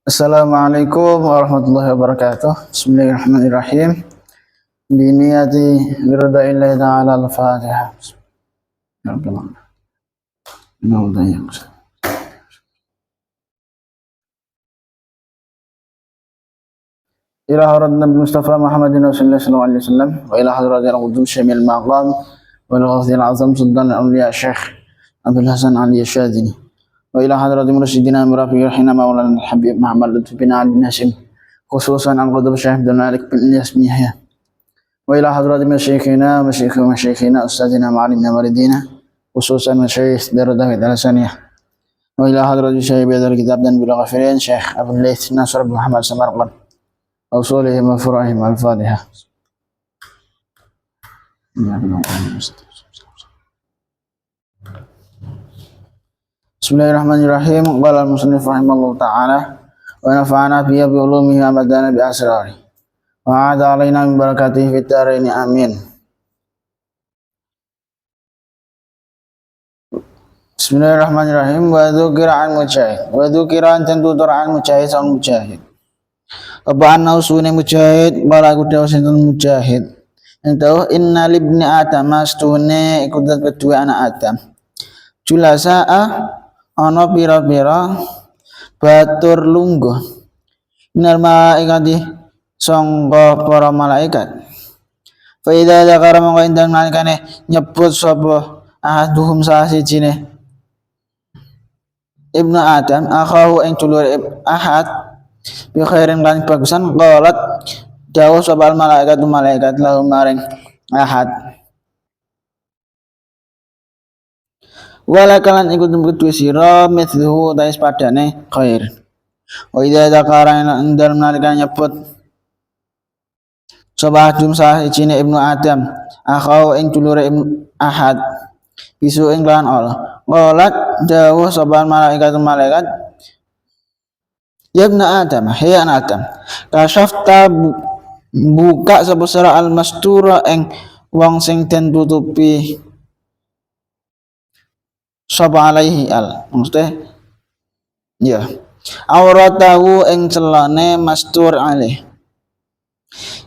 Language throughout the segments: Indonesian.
Assalamualaikum warahmatullahi wabarakatuh. Bismillahirrahmanirrahim. Biniyati biridaillahi ta'ala al-Fatihah. Ila harat Nabi Mustafa Muhammadin Rasulullah sallallahu alaihi wasallam wa ila hadratil qudus syamil maqam wa ila ghafil azam sultan al-awliya Syekh Abdul Hasan Ali Syadzili wa ila hadratil mursyidina murafiqir hina maulana al-habib Muhammad Lutfi bin Ali bin Hashim khususan al-qudub Syekh Abdul Malik bin Ilyas bin Yahya wa ila hadratil masyayikhina ustadzina ma'alimna walidina khususan masyayikh Darudawid al-Saniyah wa ila hadratil syekh bidal kitab dan bila ghafirin Syekh Abdul Laith Nasr bin Muhammad Samarqand أوصولهم وفرعهم الفاتحة. Bismillahirrahmanirrahim. Qala al-musannif rahimallahu ta'ala wa nafa'ana bihi bi ulumihi wa madana bi asrari wa 'ada 'alaina min barakatihi fid dharain amin. Bismillahirrahmanirrahim. Wa dzukira an mujahid wa dzukira an tutur an mujahid sang mujahid apa anna usune mujahid bala kuda sinten mujahid ento inna libni adam astune iku kedua anak adam julasaa ana pira-pira batur lungguh minar malaikati sangka para malaikat fa idza dzakara mongko indang nalikane nyebut sapa ahaduhum salah sijine ibnu adam akhahu ing dulur ahad bi khairin kan bagusan qalat dawuh sabal malaikat lahum maring ahad wala kalan iku kedue sira mithluhu tais padane khair wa idza dzakara indal nalika nyebut sabahum sah ijine ibnu adam akhau ing dulure ahad bisu ing lan qalat dawuh sabal malaikat ya ibnu Adam, hei anak Adam, kasyafta buka sebesar al-mastura ing wong sing den tutupi sapa alaihi maksudnya ya auratahu ing celane mastur alaih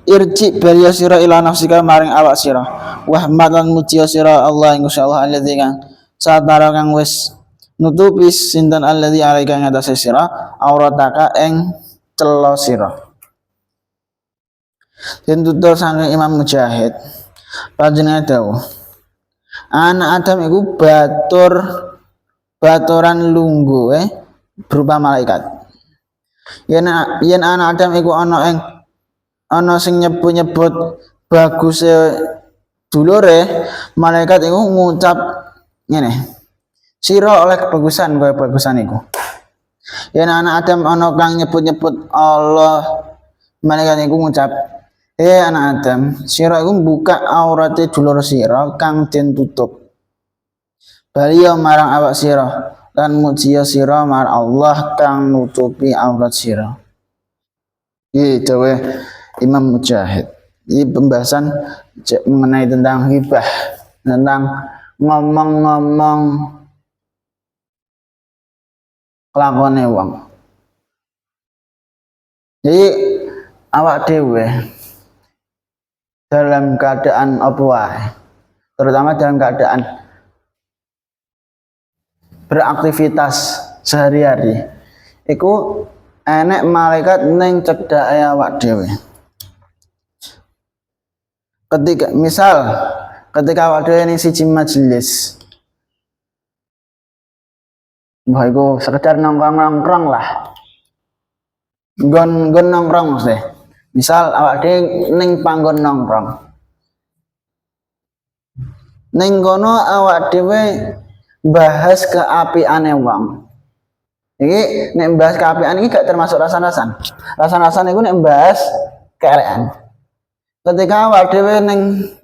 irji bariya sira ila nafsika maring awak sira wahmatan mujiya sira Allah ing Allah alladzi kang satara kang wis nutupi sinten alladzi alaika ngatasi sira aurataka ing celo sira. Den tutur saking Imam Mujahid panjenengan dawuh anak Adam iku baturan lungguh berupa malaikat. Yen anak Adam iku ana sing nyebut baguse dulure malaikat iku ngucap ngene sira oleh kebagusan kaya bagusan iku. Yen anak Adam ana kang nyebut-nyebut Allah, malaikat iku ngucap, anak Adam, sira iku buka aurate dulur sira kang den tutup. Bali marang awak sira lan mujiya sira marang Allah kang nutupi aurat sira. Iki dawuh Imam Mujahid. Ini pembahasan mengenai tentang hibah, tentang ngomong-ngomong kelakone wong. Jadi awak dhewe dalam keadaan apa wae, terutama dalam keadaan beraktivitas sehari-hari, iku enek malaikat ning cedhake awak dhewe. Ketika awak dhewe ning siji majelis mbah iku sekedar nongkrong lah. Gon nongkrong mesti. Misal awak dhewe ning panggon nongkrong. Ning kono awak dhewe bahas keapiane wong. Iki nek bahas keapian iki gak termasuk rasan-rasan. Rasan-rasan iku nek bahas keelekan. Ketika awak dhewe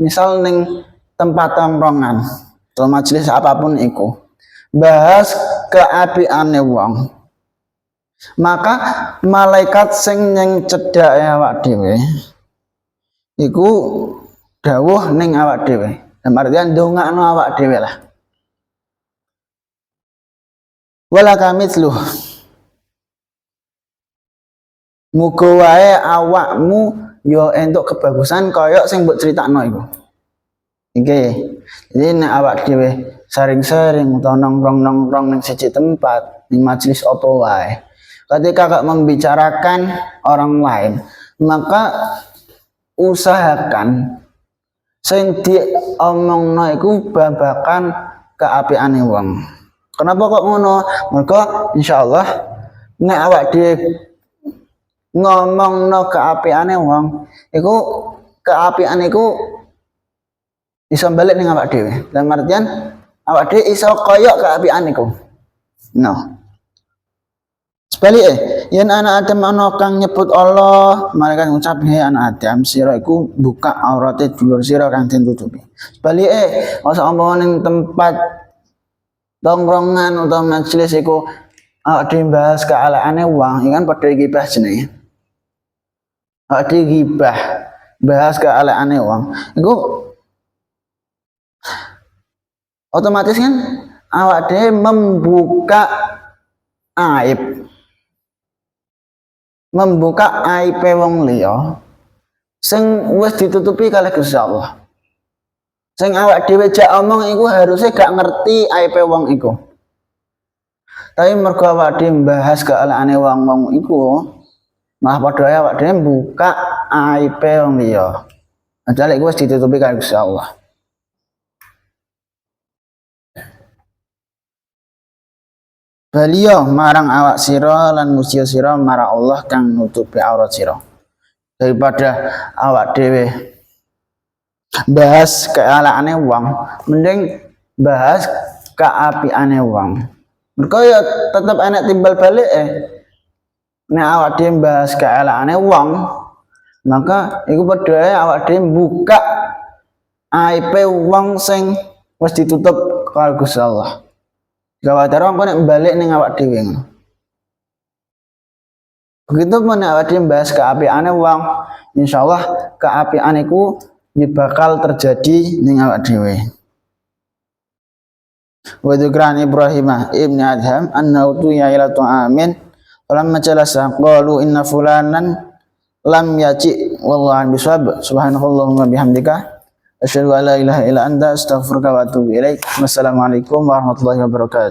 misal ning tempat tongkrongan atau majelis apapun iku bahas keapiane wong, maka malaikat sing ning cedhake awak dhewe iku dawuh ning awak dhewe, artian ndongakno awak dhewe lah. Wala kamitsluh muga wae awakmu yo entuk kebagusan kaya sing mbok critakno iku. Iki. Jadi nek awak dhewe sering-sering utawa nongkrong-nongkrong ning siji tempat, ning majelis apa wae. Ketika kau membicarakan orang lain, maka usahakan sing diomongno iku babakan keapiane wong. Kenapa kok ngono? Mergo insyaallah nek awak dhewe ngomongno keapiane wong, iku keapian iku iso balik ning awak dhewe. Dalam artian awak dhewe iso koyok keapian iku. No. Sebalike, yen anak Adam ana kang nyebut Allah, malaikat ngucap he anak Adam, sira iku buka aurate dulur sira kang den tutupi. Sebalike, asa omong ning tempat tongkrongan utawa majelis iku awak dhewe bahas kealaane wong, ikan padha gibah jenenge. Awak dhewe gibah, bahas kealaane wong. Iku otomatis kan awak dhewe membuka aib. Membuka aib wong liya sing wis ditutupi kalih Gusti Allah. Sing awak dhewe jak omong iku harusnya gak ngerti aib wong iku. Tapi mergo awak dhewe mbahas kealaane wong-wong iku, malah padha ae awak dhewe buka aib wong liya. Padahal iku wis ditutupi kalih Gusti Allah. Beliau marang awak sira lan musia sira marang Allah kang nutupi aurat sira. Daripada awak dhewe bahas kealaane wong, mending bahas keapiane wong. Mergo ya tetep enek timbal balik nek awak dhewe bahas kealaane wong, maka iku padha ae awak dhewe buka aib wong sing wis ditutup karo Gusti Allah. Gawatar wong nek balik ning awak dhewe ngono. Begitu pun awak dhewe bahas keapiane wong, insyaallah keapian iku bakal terjadi ning awak dhewe. Wa dzikran Ibrahim ibn Adham annahu tu ya ila amin falamma jalasa qalu inna fulanan lam yaji wallahu bisawab subhanallahumma bihamdika asyhadu an la ilaha illa anta astaghfiruka wa atubu ilaik. Wassalamualaikum warahmatullahi wabarakatuh.